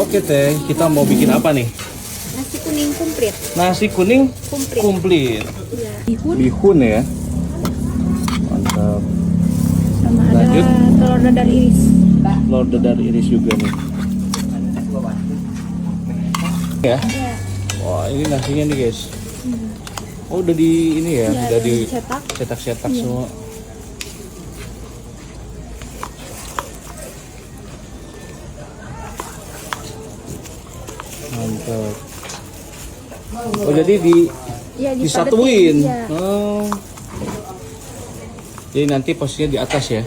Oke teh, kita mau bikin apa nih? Nasi kuning komplit. Nasi kuning komplit. Iya. Bihun Bihun ya. Mantap. sama ada Lanjut. telur dadar iris. Telur dadar iris juga nih. Ya. Iya. Wah, ini nasinya nih guys. Oh, udah di ini ya, Iya, udah di cetak. cetak-cetak Iya. semua. Mantap. Oh, jadi Iya, disatuin. Iya. Oh. Jadi nanti posisinya di atas ya.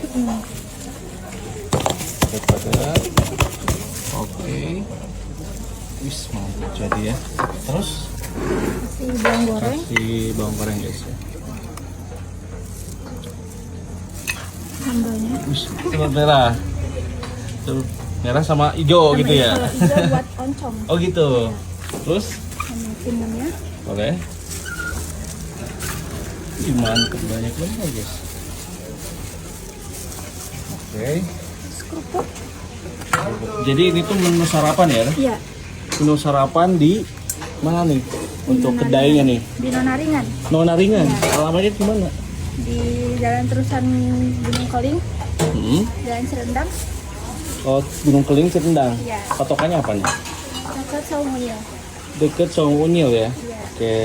Cetak. Oke. Wis, mantap jadi ya. Terus Kasih bawang goreng. kasih bawang goreng guys ya. Sambalnya. Wis, telur merah. Telur merah sama hijau gitu ya. Kalau hijau buat oncom. Oh gitu. Terus Sama timunnya. boleh. Ih, mantap banyak banget guys. Oke. Kerupuk. Jadi ini tuh menu sarapan ya? Iya. Menu sarapan di mana nih? Untuk Nona kedainya nih. Di Nonaringan. Nona Ringan. Iya. Alamatnya di mana? Di Jalan Terusan Gunung Keling, Jalan Serendang, Oh, Gunung Keling Cetendang. Iya. Patokannya apa nih? dekat Saung Mulia. Deket Saung Unyil ya? Iya. Oke.